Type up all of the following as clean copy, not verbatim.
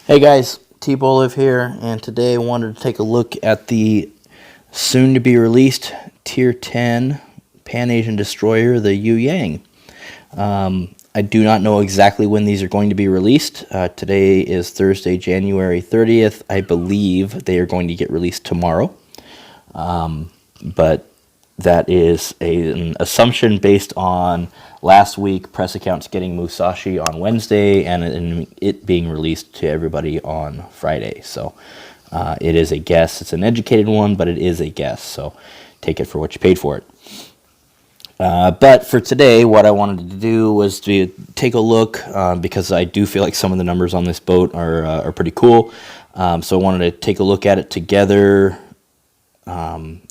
Hey guys, T-Boliv here, and today I wanted to take a look at the soon-to-be-released Tier 10 Pan-Asian destroyer, the Yueyang. I do not know exactly when these are going to be released. Today is Thursday, January 30th. I believe they are going to get released tomorrow, but that is an assumption based on last week press accounts getting Musashi on Wednesday and it being released to everybody on Friday. So it is a guess. It's an educated one, but it is a guess. So take it for what you paid for it. But for today, what I wanted to do was to take a look because I do feel like some of the numbers on this boat are pretty cool. So I wanted to take a look at it together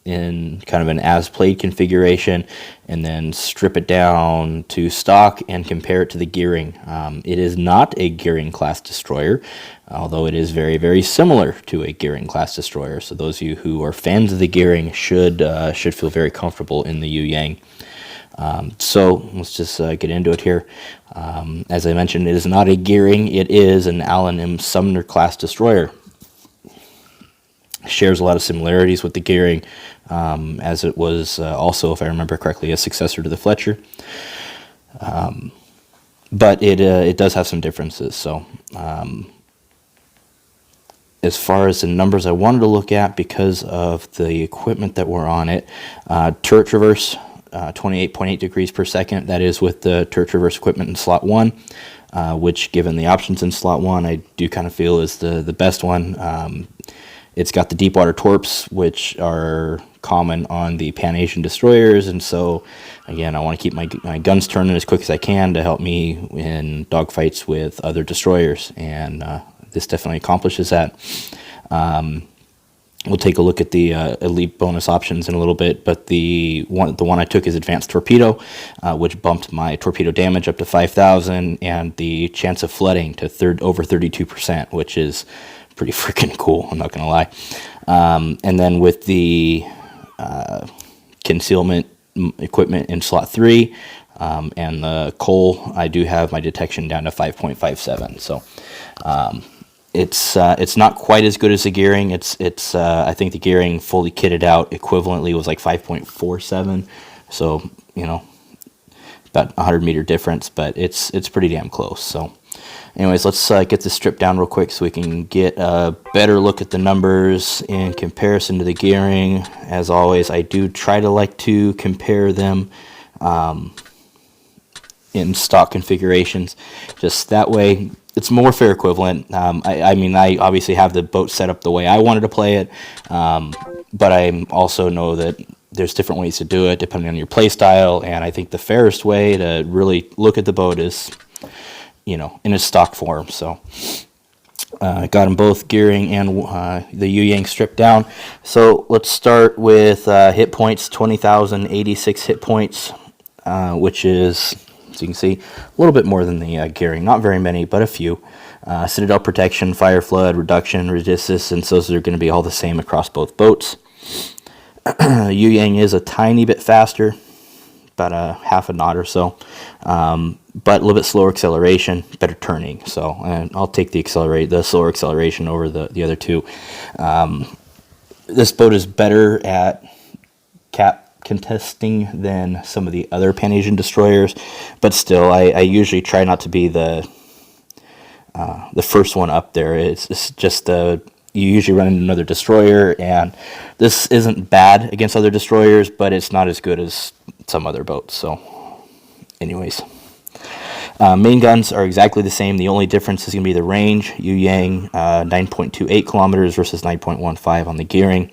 in kind of an as-played configuration, and then strip it down to stock and compare it to the gearing. It is not a gearing class destroyer, although it is very, very similar to a gearing class destroyer. So those of you who are fans of the gearing should feel very comfortable in the Yueyang. So let's just get into it here. As I mentioned, it is not a gearing. It is an Allen M. Sumner class destroyer. Shares a lot of similarities with the gearing, as it was also, if I remember correctly, a successor to the Fletcher. But it does have some differences. So as far as the numbers I wanted to look at, because of the equipment that were on it, turret traverse, 28.8 degrees per second. That is with the turret traverse equipment in slot 1, which, given the options in slot 1, I do kind of feel is the best one. It's got the deep water torps, which are common on the Pan-Asian destroyers, and so, again, I want to keep my guns turning as quick as I can to help me in dogfights with other destroyers, and this definitely accomplishes that. We'll take a look at the elite bonus options in a little bit, but the one I took is advanced torpedo, which bumped my torpedo damage up to 5,000 and the chance of flooding to over 32%, which is pretty freaking cool, I'm not gonna lie. And then with the concealment equipment in slot 3 and the coal, I do have my detection down to 5.57. So it's not quite as good as the gearing. It's I think the gearing fully kitted out equivalently was like 5.47. So, you know, about 100-meter difference, but it's pretty damn close. So anyways, let's get this stripped down real quick so we can get a better look at the numbers in comparison to the gearing. As always, I do try to like to compare them in stock configurations. Just that way, it's more fair equivalent. I mean, I obviously have the boat set up the way I wanted to play it, but I also know that there's different ways to do it depending on your play style, and I think the fairest way to really look at the boat is, you know, in its stock form. So I got them both, gearing and the Yueyang, stripped down. So let's start with hit points. 20,086 hit points, which is, as you can see, a little bit more than the gearing. Not very many, but a few. Citadel protection, fire flood, reduction, resistance, those are going to be all the same across both boats. Yueyang is a tiny bit faster, about a half a knot or so, but a little bit slower acceleration, better turning. So I'll take the slower acceleration over the other two. This boat is better at cap contesting than some of the other Pan-Asian destroyers, but still, I usually try not to be the first one up there. It's just you usually run into another destroyer, and this isn't bad against other destroyers, but it's not as good as some other boats. So anyways, main guns are exactly the same. The only difference is going to be the range. Yueyang 9.28 kilometers versus 9.15 on the gearing.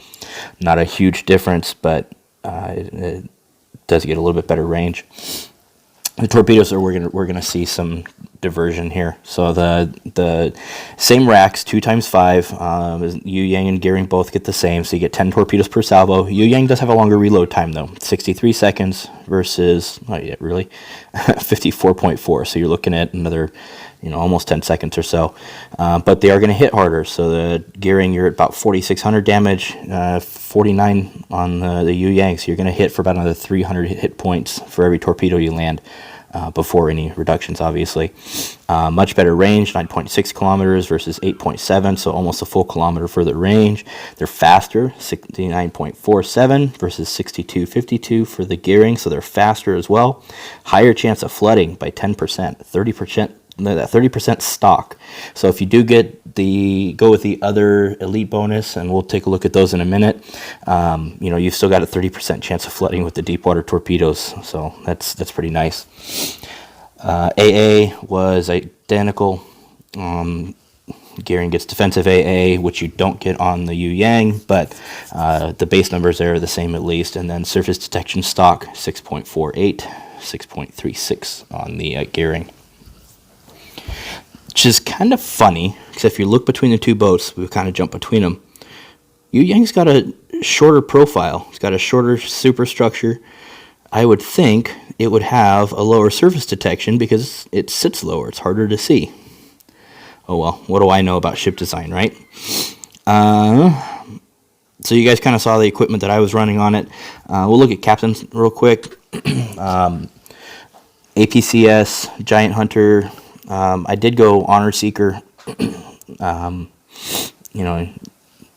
Not a huge difference, but it does get a little bit better range. The torpedoes are we're gonna see some diversion here. So the same racks, 2x5. Yueyang and gearing both get the same, so you get 10 torpedoes per salvo. Yueyang does have a longer reload time though, 63 seconds versus 54.4. So you're looking at another, almost 10 seconds or so. But they are going to hit harder. So the gearing, you're at about 4,600 damage, 49 on the Yueyang. So you're going to hit for about another 300 hit points for every torpedo you land. before any reductions, obviously. Much better range, 9.6 kilometers versus 8.7, so almost a full kilometer further range. They're faster, 69.47 versus 62.52 for the gearing, so they're faster as well. Higher chance of flooding by 10%, 30%. That 30% stock. So if you do go with the other elite bonus, and we'll take a look at those in a minute, you've still got a 30% chance of flooding with the deep water torpedoes. So that's pretty nice. AA was identical. Gearing gets defensive AA, which you don't get on the Yueyang, but the base numbers there are the same at least. And then surface detection stock 6.48, 6.36 on the gearing. Which is kind of funny, because if you look between the two boats, we've kind of jumped between them. Yueyang's got a shorter profile. It's got a shorter superstructure. I would think it would have a lower surface detection because it sits lower. It's harder to see. Oh well, what do I know about ship design, right? So you guys kind of saw the equipment that I was running on it. We'll look at captains real quick. APCS, Giant Hunter. I did go Honor Seeker.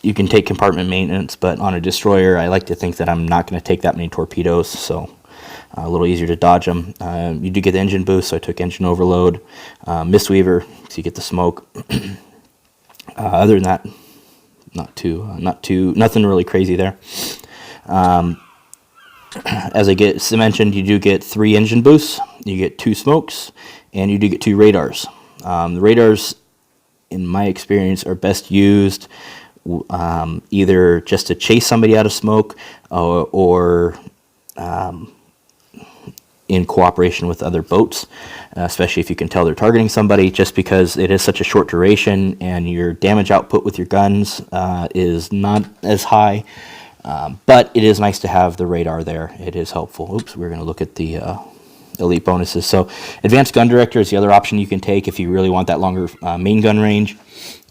You can take compartment maintenance, but on a destroyer, I like to think that I'm not going to take that many torpedoes, so a little easier to dodge them. You do get the engine boost, so I took engine overload. Mistweaver, so you get the smoke. Other than that, nothing really crazy there. As I mentioned, you do get 3 engine boosts, you get 2 smokes, and you do get 2 radars. The radars, in my experience, are best used either just to chase somebody out of smoke or in cooperation with other boats, especially if you can tell they're targeting somebody, just because it is such a short duration and your damage output with your guns is not as high. But it is nice to have the radar there. It is helpful. Oops, we're going to look at the elite bonuses. So advanced gun director is the other option you can take if you really want that longer main gun range.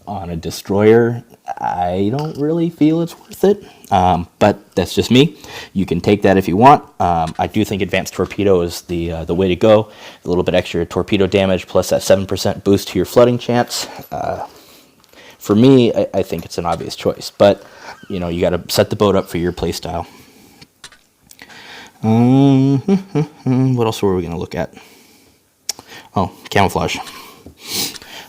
On a destroyer, I don't really feel it's worth it, but that's just me. You can take that if you want. I do think advanced torpedo is the way to go. A little bit extra torpedo damage plus that 7% boost to your flooding chance. For me, I think it's an obvious choice, but you got to set the boat up for your play style. What else were we going to look at? Oh, camouflage.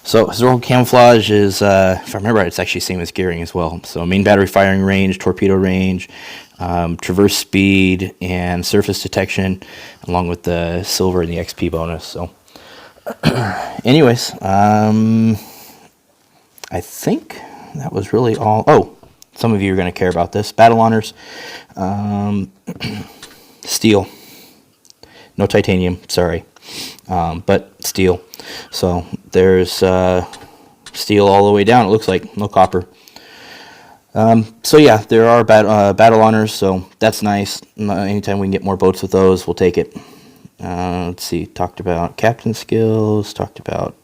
So historical camouflage is, if I remember right, it's actually same as gearing as well. So main battery firing range, torpedo range, traverse speed, and surface detection, along with the silver and the XP bonus. So, anyways, I think that was really all. Oh, some of you are going to care about this. Battle honors, steel, no titanium. Sorry. But steel. So there's steel all the way down, it looks like, no copper. So yeah, there are battle honors, so that's nice. Anytime we can get more boats with those, we'll take it. Let's see, talked about captain skills, talked about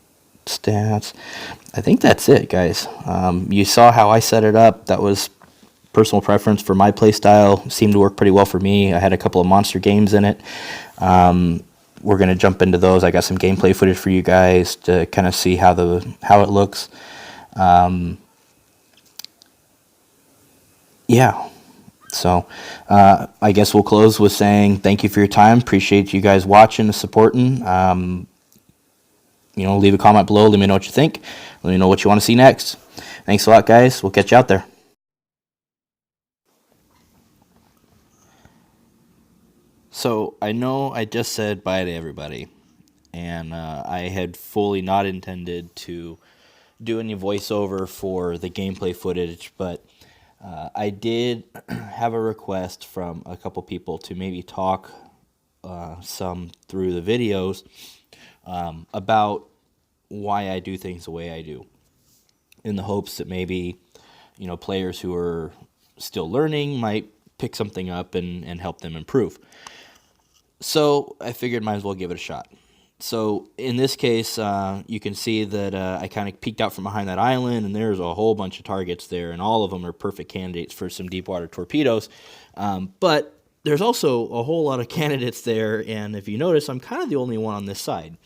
stats. I think that's it, guys. You saw how I set it up. That was personal preference for my play style. Seemed to work pretty well for me. I had a couple of monster games in it. We're going to jump into those. I got some gameplay footage for you guys to kind of see how it looks. Yeah. So I guess we'll close with saying thank you for your time. Appreciate you guys watching and supporting. Leave a comment below. Let me know what you think. Let me know what you want to see next. Thanks a lot, guys. We'll catch you out there. So I know I just said bye to everybody, and I had fully not intended to do any voiceover for the gameplay footage, but I did have a request from a couple people to maybe talk some through the videos about why I do things the way I do, in the hopes that maybe players who are still learning might pick something up and help them improve. So I figured might as well give it a shot. So in this case, you can see that I kind of peeked out from behind that island, and there's a whole bunch of targets there, and all of them are perfect candidates for some deep water torpedoes. But there's also a whole lot of candidates there, and if you notice, I'm kind of the only one on this side.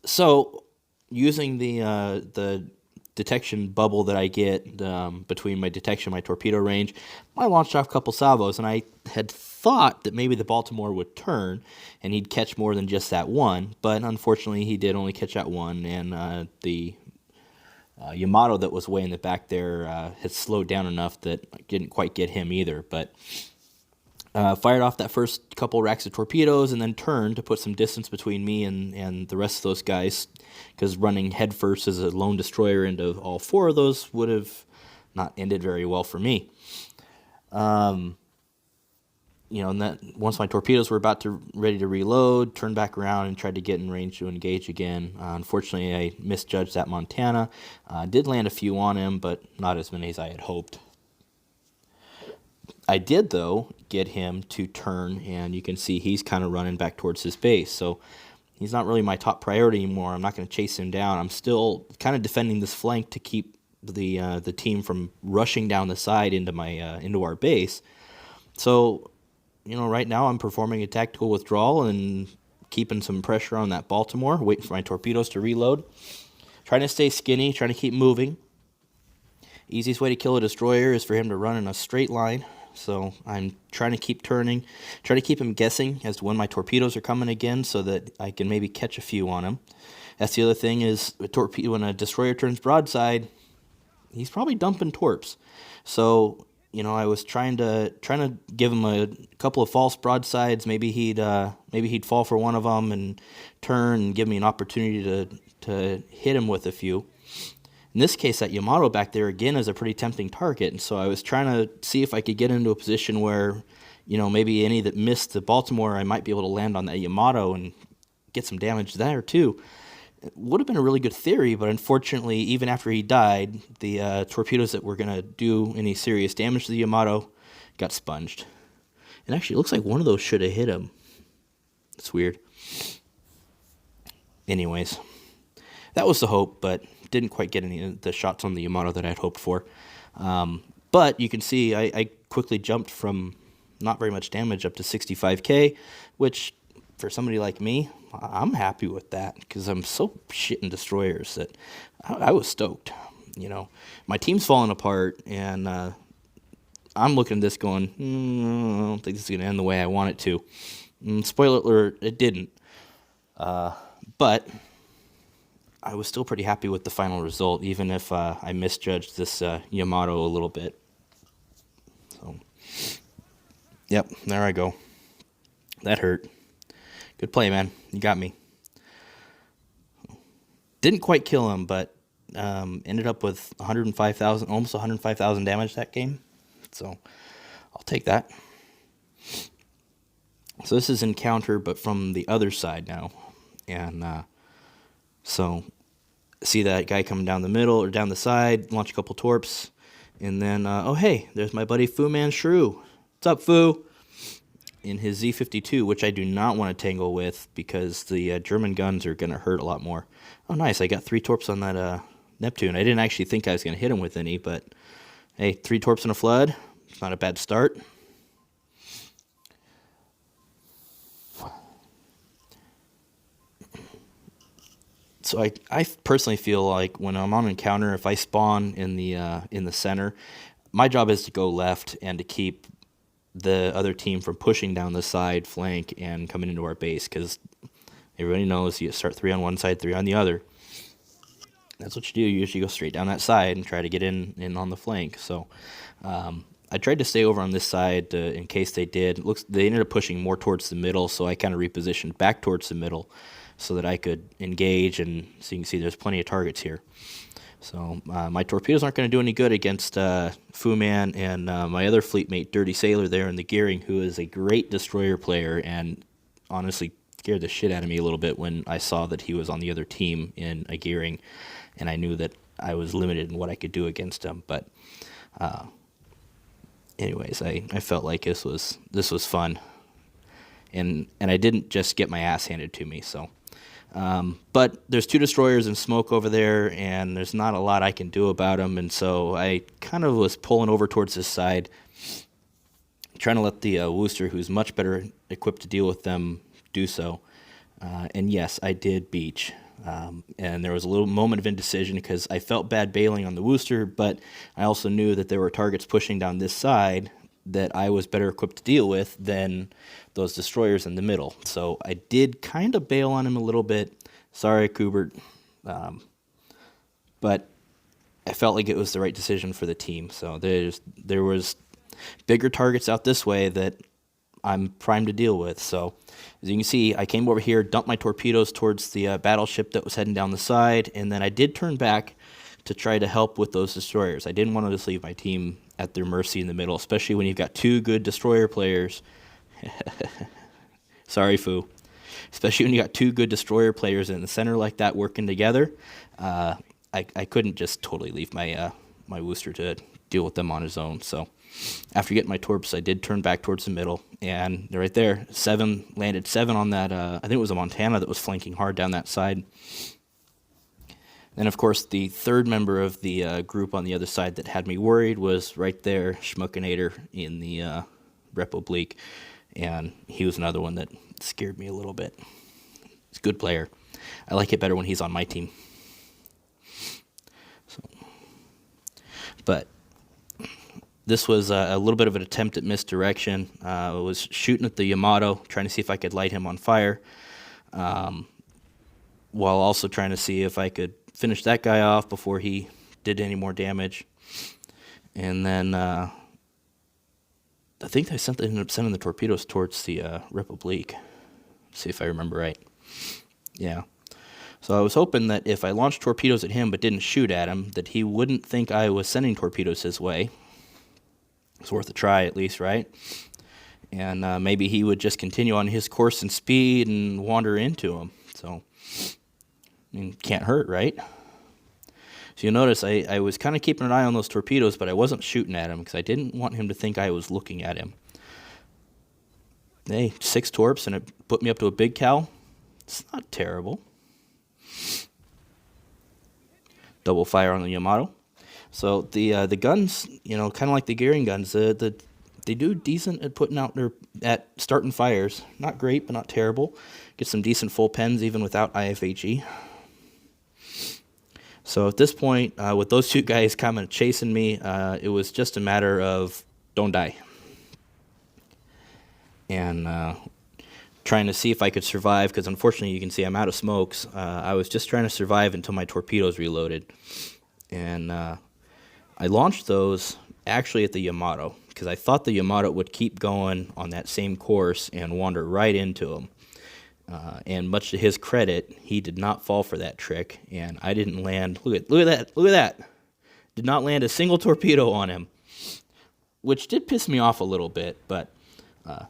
So, using the detection bubble that I get between my detection and my torpedo range, I launched off a couple salvos, and I had thought that maybe the Baltimore would turn and he'd catch more than just that one, but unfortunately he did only catch that one, and the Yamato that was way in the back there had slowed down enough that I didn't quite get him either, but fired off that first couple racks of torpedoes and then turned to put some distance between me and the rest of those guys, because running headfirst as a lone destroyer into all four of those would have not ended very well for me. And that once my torpedoes were ready to reload, turned back around and tried to get in range to engage again. Unfortunately, I misjudged that Montana. Did land a few on him, but not as many as I had hoped. I did, though, get him to turn, and you can see he's kind of running back towards his base. So he's not really my top priority anymore. I'm not going to chase him down. I'm still kind of defending this flank to keep the team from rushing down the side into our base. So, right now I'm performing a tactical withdrawal and keeping some pressure on that Baltimore, waiting for my torpedoes to reload. Trying to stay skinny, trying to keep moving. Easiest way to kill a destroyer is for him to run in a straight line. So I'm trying to keep turning, try to keep him guessing as to when my torpedoes are coming again so that I can maybe catch a few on him. That's the other thing is when a destroyer turns broadside, he's probably dumping torps. So, I was trying to give him a couple of false broadsides. Maybe he'd fall for one of them and turn and give me an opportunity to hit him with a few. In this case, that Yamato back there, again, is a pretty tempting target, and so I was trying to see if I could get into a position where, maybe any that missed the Baltimore, I might be able to land on that Yamato and get some damage there, too. It would have been a really good theory, but unfortunately, even after he died, the torpedoes that were going to do any serious damage to the Yamato got sponged. And actually, it looks like one of those should have hit him. It's weird. Anyways, that was the hope, but didn't quite get any of the shots on the Yamato that I'd hoped for. But you can see I quickly jumped from not very much damage up to 65k, which for somebody like me, I'm happy with that because I'm so shit in destroyers that I was stoked. My team's falling apart, and I'm looking at this going, I don't think this is going to end the way I want it to. Spoiler alert, it didn't. But I was still pretty happy with the final result, even if I misjudged this Yamato a little bit. So, yep, there I go. That hurt. Good play, man. You got me. Didn't quite kill him, but ended up with 105,000, almost 105,000 damage that game. So, I'll take that. So this is encounter, but from the other side now. And so, see that guy coming down the middle or down the side, launch a couple torps, and then, oh hey, there's my buddy Fu Man Shrew. What's up, Fu? In his Z52, which I do not want to tangle with because the German guns are going to hurt a lot more. Oh, nice, I got 3 torps on that Neptune. I didn't actually think I was going to hit him with any, but hey, 3 torps in a flood. It's not a bad start. So I personally feel like when I'm on encounter, if I spawn in the center, my job is to go left and to keep the other team from pushing down the side flank and coming into our base, because everybody knows you start 3 on one side, 3 on the other. That's what you do. You usually go straight down that side and try to get in on the flank. So I tried to stay over on this side in case they did. They ended up pushing more towards the middle, so I kind of repositioned back towards the middle so that I could engage, and so you can see there's plenty of targets here. So my torpedoes aren't going to do any good against Fu Man and my other fleet mate, Dirty Sailor, there in the gearing, who is a great destroyer player and honestly scared the shit out of me a little bit when I saw that he was on the other team in a gearing, and I knew that I was limited in what I could do against him. But anyways, I felt like this was fun, and I didn't just get my ass handed to me. So. But there's 2 destroyers in smoke over there, and there's not a lot I can do about them, and so I kind of was pulling over towards this side, trying to let the Wooster, who's much better equipped to deal with them, do so. And yes, I did beach. And there was a little moment of indecision because I felt bad bailing on the Wooster, but I also knew that there were targets pushing down this side that I was better equipped to deal with than those destroyers in the middle. So I did kind of bail on him a little bit. Sorry, Kubert. But I felt like it was the right decision for the team. So there was bigger targets out this way that I'm primed to deal with. So as you can see, I came over here, dumped my torpedoes towards the battleship that was heading down the side, and then I did turn back to try to help with those destroyers. I didn't want to just leave my team at their mercy in the middle, especially when you've got two good destroyer players. Sorry, Foo. Especially when you got two good destroyer players in the center like that working together. I couldn't just totally leave my my Wooster to deal with them on his own. So after getting my torps, I did turn back towards the middle, and they're right there. Landed 7 on that, I think it was a Montana that was flanking hard down that side. And of course, the third member of the group on the other side that had me worried was right there, Schmuckinator in the Rep Oblique, and he was another one that scared me a little bit. He's a good player. I like it better when he's on my team. So, but this was a little bit of an attempt at misdirection. I was shooting at the Yamato, trying to see if I could light him on fire, while also trying to see if I could finish that guy off before he did any more damage. And then I think I ended up sending the torpedoes towards the Rep Oblique. See if I remember right. Yeah. So I was hoping that if I launched torpedoes at him but didn't shoot at him, that he wouldn't think I was sending torpedoes his way. It's worth a try at least, right? And maybe he would just continue on his course and speed and wander into him. So, I mean, can't hurt, right? So you'll notice I was kind of keeping an eye on those torpedoes, but I wasn't shooting at him because I didn't want him to think I was looking at him. Hey, 6 torps and it put me up to a big cal. It's not terrible. Double fire on the Yamato. So the guns, you know, kind of like the gearing guns, they do decent at putting out at starting fires. Not great, but not terrible. Get some decent full pens even without IFHE. So at this point, with those two guys kind of chasing me, it was just a matter of don't die. And trying to see if I could survive, because unfortunately you can see I'm out of smokes. I was just trying to survive until my torpedoes reloaded. And I launched those actually at the Yamato, because I thought the Yamato would keep going on that same course and wander right into him. And much to his credit, he did not fall for that trick, and I didn't land. Look at that! Did not land a single torpedo on him, which did piss me off a little bit. But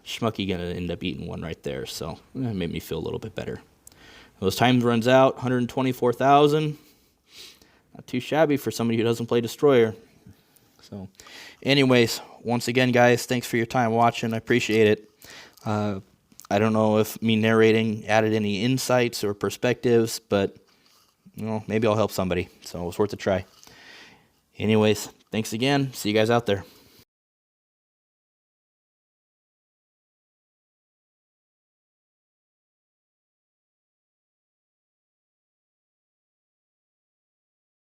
Schmucky gonna end up eating one right there, so that made me feel a little bit better. Those times runs out, 124,000. Not too shabby for somebody who doesn't play Destroyer. So, anyways, once again, guys, thanks for your time watching. I appreciate it. I don't know if me narrating added any insights or perspectives, but you know, maybe I'll help somebody. So it was worth a try. Anyways, thanks again. See you guys out there.